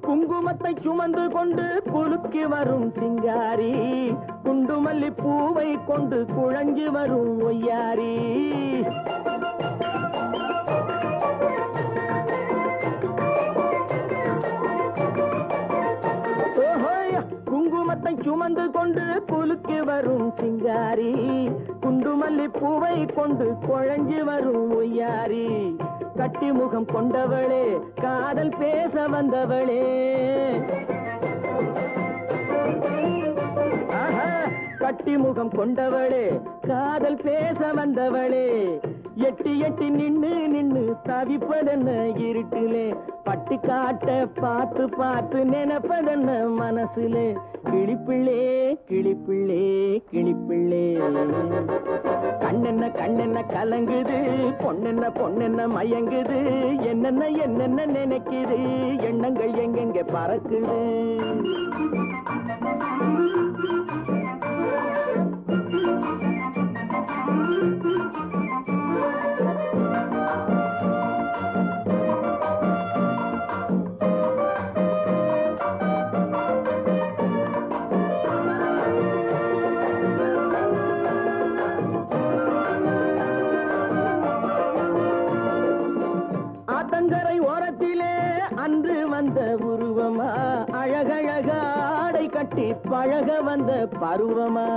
குங்குமத்தை சுமந்து கொண்டு குலுக்கி வரும் சிங்காரி, குண்டுமல்லி பூவை கொண்டு குழஞ்சி வரும் ஒய்யாரி. குங்குமத்தை சுமந்து கொண்டு குலுக்கி வரும் சிங்காரி, குண்டுமல்லி பூவை கொண்டு குழஞ்சி வரும் ஒய்யாரி. கட்டி முகம் கொண்டவளே, காதல் பேச வந்தவளே, கட்டி முகம் கொண்டவளே, காதல் பேச வந்தவளே, எட்டி எட்டி நின்னு நின்னு தவிப்பதென்ன இருட்டிலே? பட்டிக்காட்ட பார்த்து பார்த்து நினைப்பதென்ன மனசுலே? கிளிப்பிள்ளே கிளிப்பிள்ளே கிளிப்பிள்ளே. கண்ணென்ன கண்ணென்ன கலங்குது, பொண்ணென்ன பொண்ணென்ன மயங்குது, என்னென்ன என்னென்ன நினைக்குது, எண்ணங்கள் எங்கெங்க பறக்குது. கட்டி பழக வந்த பருவமா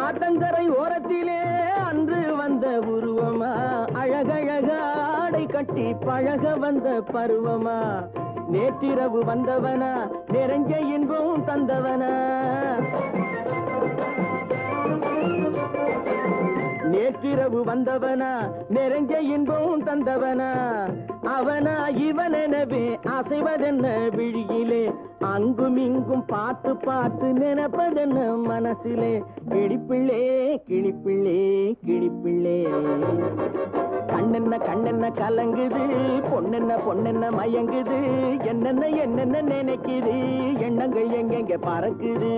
ஆத்தங்கரை ஓரத்திலே அன்று வந்த உருவமா அழகழக ஆடை கட்டி பழக வந்த பருவமா நேற்றிரவு வந்தவனா நிறைஞ்ச இன்பம் தந்தவனா நேற்றிரவு வந்தவனா நிறைஞ்ச இன்பம் தந்தவனா அவனா இவனெனவே அசைவதென்ன விழியிலே அங்கும் இங்கும் பார்த்து பார்த்து நினைப்பதென்ன மனசிலே கிளிப்பிள்ளே கிளிப்பிள்ளே கிளிப்பிள்ளே கண்ணென்ன கண்ணென்ன கலங்குது பொண்ணென்ன பொண்ணென்ன மயங்குது என்னென்ன என்னென்ன நினைக்குது எண்ணங்கள் எங்கெங்க பறக்குது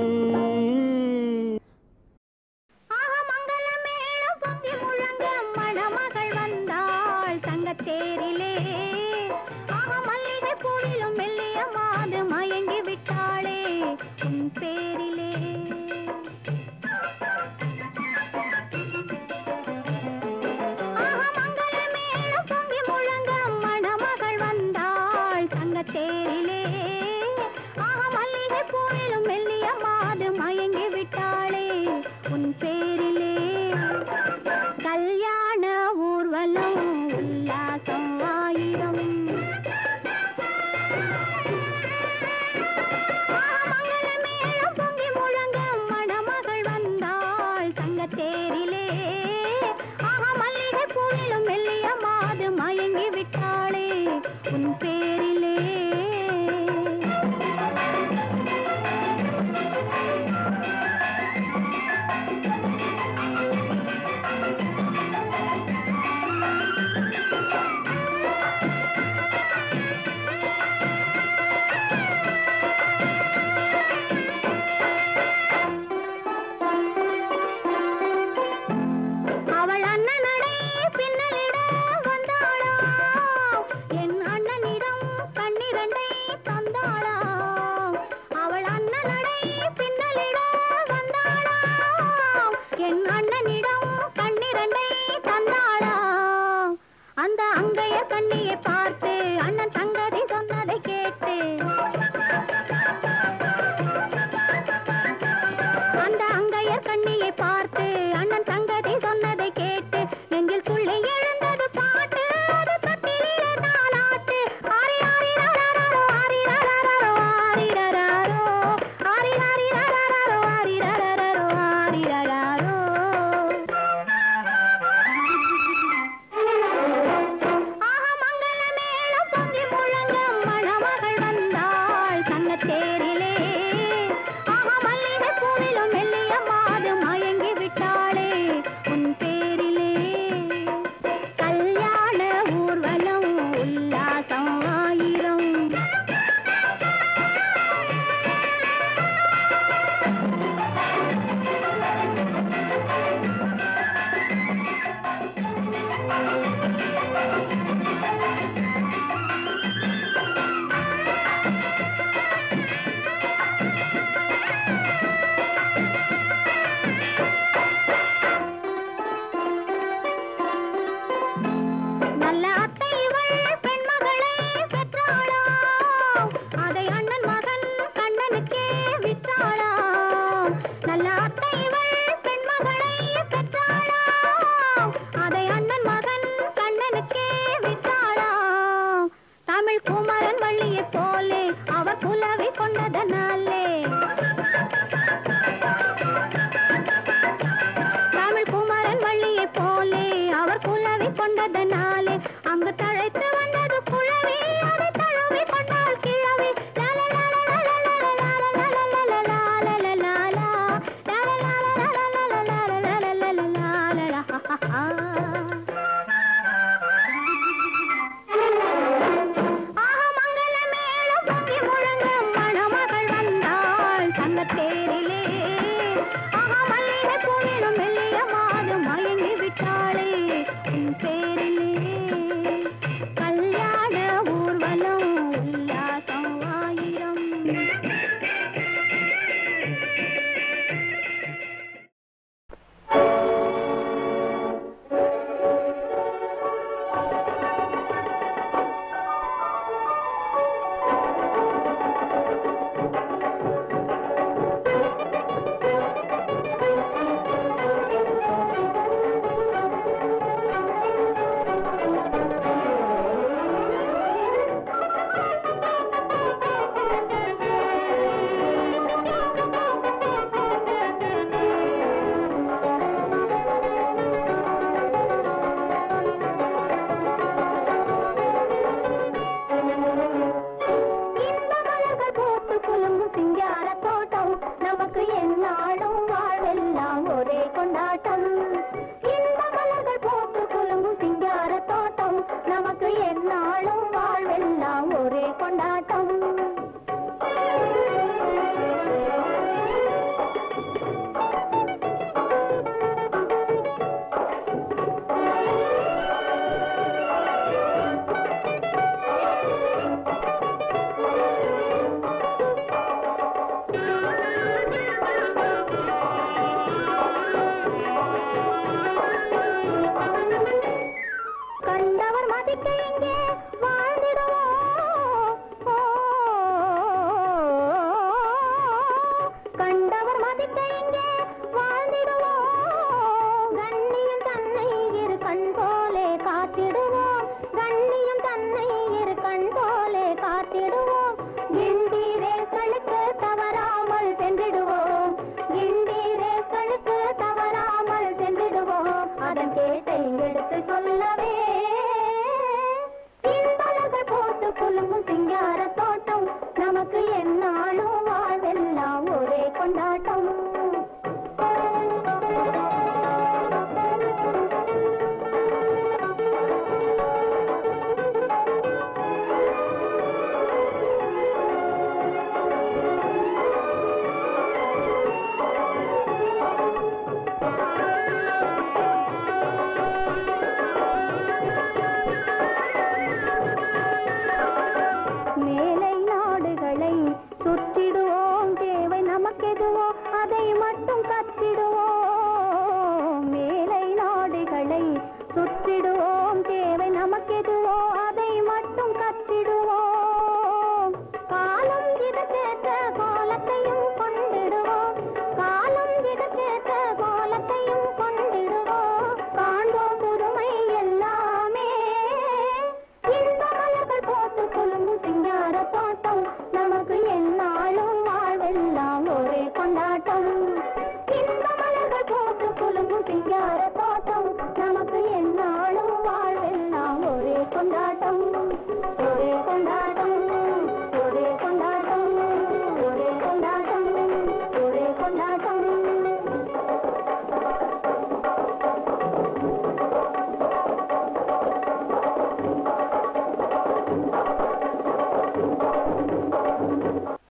தேரிலே மல்லிகை பூவிலும் மெல்லிய மாது மயங்கி விட்டாளே உன் பேரிலே மங்கள மேளம் பொங்கி முழங்க மணமகள் வந்தாள் தங்க தேரிலே மல்லிகை பூவிலும் மெல்லிய மாது மயங்கி விட்டாளே உன் பேரிலே கல்யாண ஊர்வலம் உல்லாசம் ஆயிரம் மங்கள மேளம் பொங்கி முழங்க மணமகள் வந்தாள் தங்க தேரிலே மல்லிகை பூவிலும் மெல்லிய மாது மயங்கி விட்டாளே உன் பேரிலே அந்த அங்கைய கண்ணியை பார்த்து